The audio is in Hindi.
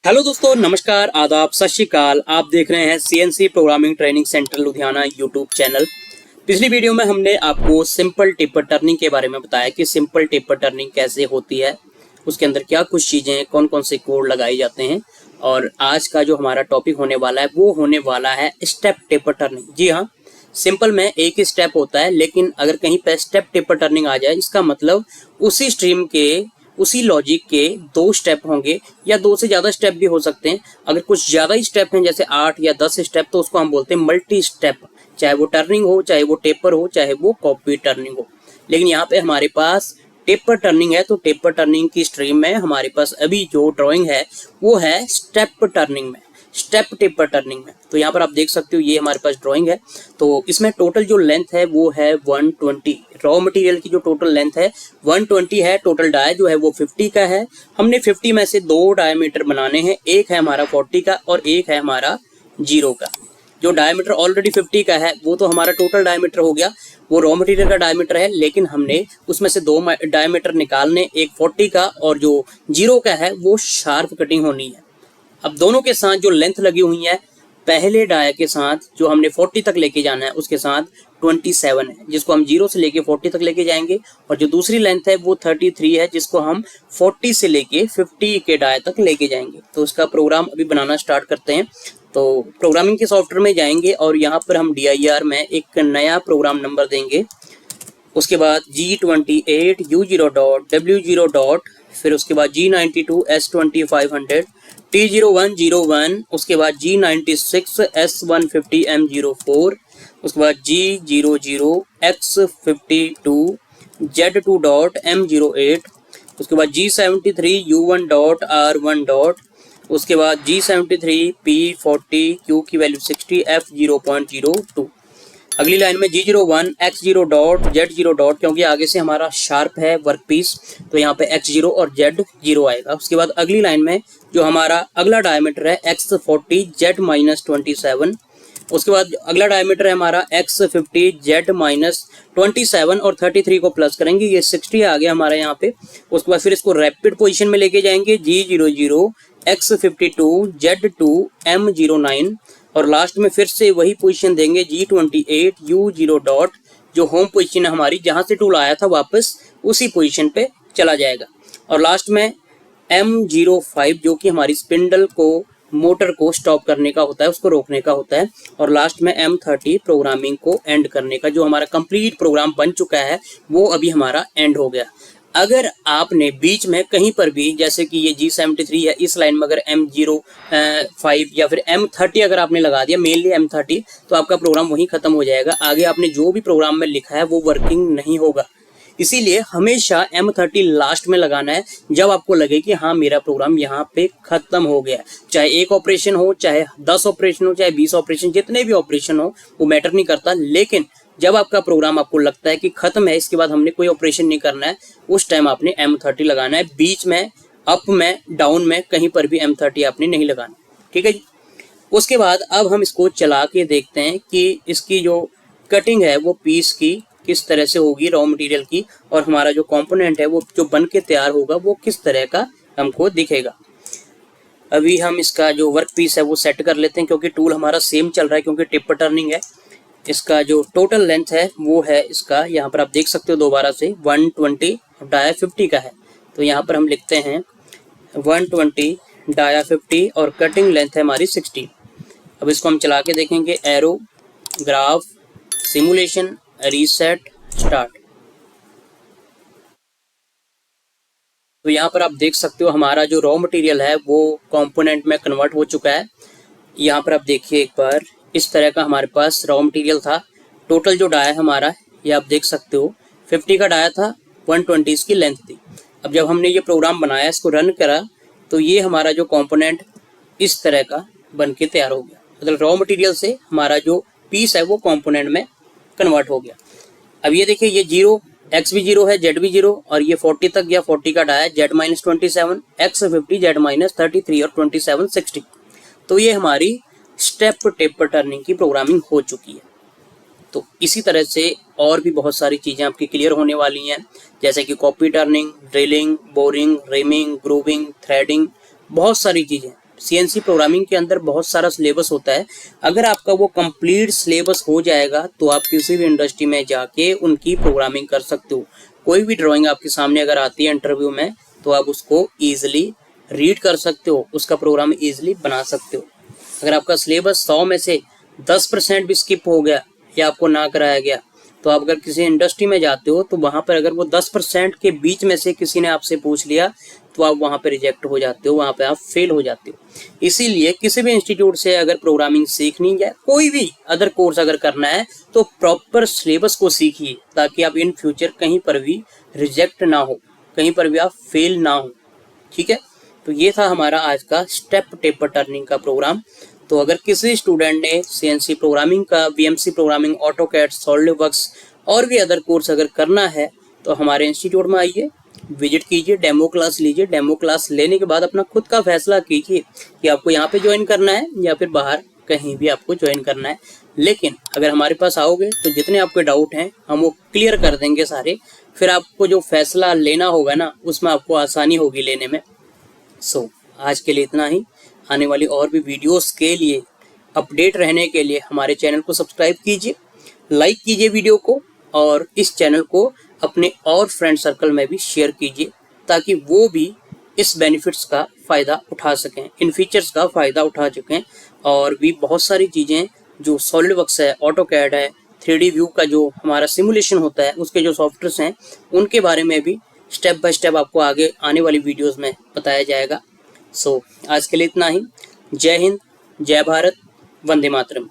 हेलो दोस्तों, नमस्कार, आदाब, सत श्री अकाल। आप देख रहे हैं CNC programming training centre Ludhiana YouTube channel. पिछली वीडियो में हमने आपको सिंपल टेपर टर्निंग के बारे में बताया कि सिंपल टेपर टर्निंग कैसे होती है, उसके अंदर क्या कुछ चीज़ें, कौन कौन से कोड लगाए जाते हैं। और आज का जो हमारा टॉपिक होने वाला है वो होने वाला है स्टेप टेपर टर्निंग। जी हाँ, सिंपल में एक ही स्टेप होता है, लेकिन अगर कहीं पर स्टेप टेपर टर्निंग आ जाए इसका मतलब उसी स्ट्रीम के उसी लॉजिक के 2 स्टेप होंगे या 2 से ज़्यादा स्टेप भी हो सकते हैं। अगर कुछ ज़्यादा ही स्टेप हैं जैसे 8 या 10 स्टेप तो उसको हम बोलते हैं मल्टी स्टेप, चाहे वो टर्निंग हो, चाहे वो टेपर हो, चाहे वो कॉपी टर्निंग हो। लेकिन यहाँ पे हमारे पास टेपर टर्निंग है, तो टेपर टर्निंग की स्ट्रीम में हमारे पास अभी जो ड्राइंग है वो है स्टेप टर्निंग में, स्टेप टेपर टर्निंग में। तो यहाँ पर आप देख सकते हो ये हमारे पास ड्राइंग है। तो इसमें टोटल जो लेंथ है वो है 120। रॉ मटेरियल की जो टोटल लेंथ है 120 है। टोटल डाय जो है वो 50 का है। हमने 50 में से 2 डायमीटर बनाने हैं, एक है हमारा 40 का और एक है हमारा 0 का। जो डायमीटर ऑलरेडी 50 का है वो तो हमारा टोटल डायमीटर हो गया, वो रॉ मटेरियल का डायमीटर है, लेकिन हमने उसमें से 2 डायमीटर निकालने, एक 40 का और जो 0 का है वो शार्प कटिंग होनी है। अब दोनों के साथ जो लेंथ लगी हुई है, पहले डाया के साथ जो हमने 40 तक लेके जाना है उसके साथ 27 है, जिसको हम 0 से लेके 40 तक लेके जाएंगे। और जो दूसरी लेंथ है वो 33 है, जिसको हम 40 से लेके 50 के डाय तक लेके जाएंगे। तो उसका प्रोग्राम अभी बनाना स्टार्ट करते हैं। तो प्रोग्रामिंग के सॉफ्टवेयर में जाएंगे और यहाँ पर हम DIR में एक नया प्रोग्राम नंबर देंगे। उसके बाद G28 U0 dot W0 dot, फिर उसके बाद G92 S2500 T0101, उसके बाद G96 S150 M04, उसके बाद G00 X52 Z2 dot M08, उसके बाद G73 U1 dot R1 dot, उसके बाद G73 P40 Q की वैल्यू 60 F0.02। अगली लाइन में G01 X0 dot Z0 dot, क्योंकि आगे से हमारा शार्प है वर्क पीस तो यहाँ पे X0 और Z0 आएगा। उसके बाद अगली लाइन में जो हमारा अगला डायमीटर है X40 Z-27, उसके बाद अगला डायमीटर है हमारा X50 Z-27 और 33 को प्लस करेंगे, ये 60 आ गया हमारा यहाँ पे। उसके बाद फिर इसको रैपिड पोजीशन में लेके जाएंगे G00 X52 Z2 M09 और लास्ट में फिर से वही पोजीशन देंगे G28 U0 डॉट, जो होम पोजीशन है हमारी, जहां से टूल आया था वापस उसी पोजीशन पे चला जाएगा। और लास्ट में M05 जो कि हमारी स्पिंडल को, मोटर को स्टॉप करने का होता है, उसको रोकने का होता है। और लास्ट में M30 प्रोग्रामिंग को एंड करने का। जो हमारा कंप्लीट प्रोग्राम बन चुका है वो अभी हमारा एंड हो गया। अगर आपने बीच में कहीं पर भी, जैसे कि ये G73 है, इस लाइन में अगर M05 या फिर M30 अगर आपने लगा दिया, मेनली M30, तो आपका प्रोग्राम वहीं खत्म हो जाएगा। आगे आपने जो भी प्रोग्राम में लिखा है वो वर्किंग नहीं होगा। इसीलिए हमेशा M30 लास्ट में लगाना है, जब आपको लगे कि हाँ मेरा प्रोग्राम यहाँ पे खत्म हो गया। चाहे एक ऑपरेशन हो, चाहे 10 ऑपरेशन हो, चाहे 20 ऑपरेशन, जितने भी ऑपरेशन हो वो मैटर नहीं करता, लेकिन जब आपका प्रोग्राम आपको लगता है कि खत्म है, इसके बाद हमने कोई ऑपरेशन नहीं करना है, उस टाइम आपने M30 लगाना है। बीच में, अप में, डाउन में कहीं पर भी M30 आपने नहीं लगाना। ठीक है जी। उसके बाद अब हम इसको चला के देखते हैं कि इसकी जो कटिंग है वो पीस की किस तरह से होगी, रॉ मटेरियल की, और हमारा जो कंपोनेंट है वो जो बन के तैयार होगा वो किस तरह का हमको दिखेगा। अभी हम इसका जो वर्क पीस है वो सेट कर लेते हैं, क्योंकि टूल हमारा सेम चल रहा है, क्योंकि टेपर टर्निंग है। इसका जो टोटल लेंथ है वो है इसका, यहाँ पर आप देख सकते हो दोबारा से 120, डाया 50 का है। तो यहाँ पर हम लिखते हैं 120 डाया 50 और कटिंग लेंथ है हमारी 60। अब इसको हम चला के देखेंगे, arrow, graph, simulation, reset, start. तो यहाँ पर आप देख सकते हो हमारा जो रॉ मटेरियल है वो कंपोनेंट में कन्वर्ट हो चुका है। यहाँ पर आप देखिए एक बार, इस तरह का हमारे पास रॉ मटेरियल था। टोटल जो डाया हमारा, ये आप देख सकते हो 50 का डाया था, 120 इसकी लेंथ थी। अब जब हमने ये प्रोग्राम बनाया, इसको रन करा, तो ये हमारा जो कंपोनेंट इस तरह का बन के तैयार हो गया। मतलब रॉ मटेरियल से हमारा जो पीस है वो कंपोनेंट में कन्वर्ट हो गया। अब ये देखिए, ये 0 X भी 0 है, Z भी 0, और ये 40 तक गया, 40 का डाया Z-27, X50 Z-33 और 27 60। तो ये हमारी स्टेप टेपर टर्निंग की प्रोग्रामिंग हो चुकी है। तो इसी तरह से और भी बहुत सारी चीज़ें आपकी क्लियर होने वाली हैं, जैसे कि copy turning, drilling, boring, rhyming, grooving, threading, बहुत सारी चीज़ें सीएनसी प्रोग्रामिंग के अंदर बहुत सारा सिलेबस होता है। अगर आपका वो कंप्लीट सिलेबस हो जाएगा तो आप किसी भी इंडस्ट्री में जाके उनकी प्रोग्रामिंग कर सकते हो। कोई भी ड्राइंग आपके सामने अगर आती है इंटरव्यू में तो आप उसको ईजिली रीड कर सकते हो, उसका प्रोग्राम ईजिली बना सकते हो। अगर आपका सिलेबस 100 में से 10% भी स्किप हो गया या आपको ना कराया गया तो आप अगर किसी इंडस्ट्री में जाते हो तो वहाँ पर अगर वो 10% के बीच में से किसी ने आपसे पूछ लिया तो आप वहाँ पे रिजेक्ट हो जाते हो, वहाँ पे आप फेल हो जाते हो। इसीलिए किसी भी इंस्टीट्यूट से अगर प्रोग्रामिंग सीखनी है, कोई भी अदर कोर्स अगर करना है तो प्रॉपर सिलेबस को सीखिए ताकि आप इन फ्यूचर कहीं पर भी रिजेक्ट ना हो, कहीं पर भी आप फेल ना हो। ठीक है, तो ये था हमारा आज का स्टेप टेपर टर्निंग का प्रोग्राम। तो अगर किसी स्टूडेंट ने सीएनसी प्रोग्रामिंग का, वीएमसी प्रोग्रामिंग, ऑटोकैड, सॉलिडवर्क्स और भी अदर कोर्स अगर करना है तो हमारे इंस्टीट्यूट में आइए, विजिट कीजिए, डेमो क्लास लीजिए। डेमो क्लास लेने के बाद अपना खुद का फैसला कीजिए कि आपको यहाँ पे ज्वाइन करना है या फिर बाहर कहीं भी आपको ज्वाइन करना है। लेकिन अगर हमारे पास आओगे तो जितने आपके डाउट हैं हम वो क्लियर कर देंगे सारे, फिर आपको जो फैसला लेना होगा ना उसमें आपको आसानी होगी लेने में। आज के लिए इतना ही। आने वाली और भी वीडियोस के लिए अपडेट रहने के लिए हमारे चैनल को सब्सक्राइब कीजिए, लाइक कीजिए वीडियो को और इस चैनल को अपने और फ्रेंड सर्कल में भी शेयर कीजिए ताकि वो भी इस बेनिफिट्स का फ़ायदा उठा सकें, इन फीचर्स का फ़ायदा उठा सकें। और भी बहुत सारी चीज़ें जो सॉलिडवर्क्स है, ऑटोकैड है, 3D व्यू का जो हमारा सिमुलेशन होता है उसके जो सॉफ्टवेयर्स हैं उनके बारे में भी स्टेप बाय स्टेप आपको आगे आने वाली वीडियोस में बताया जाएगा। आज के लिए इतना ही। जय हिंद, जय भारत, वंदे मातरम।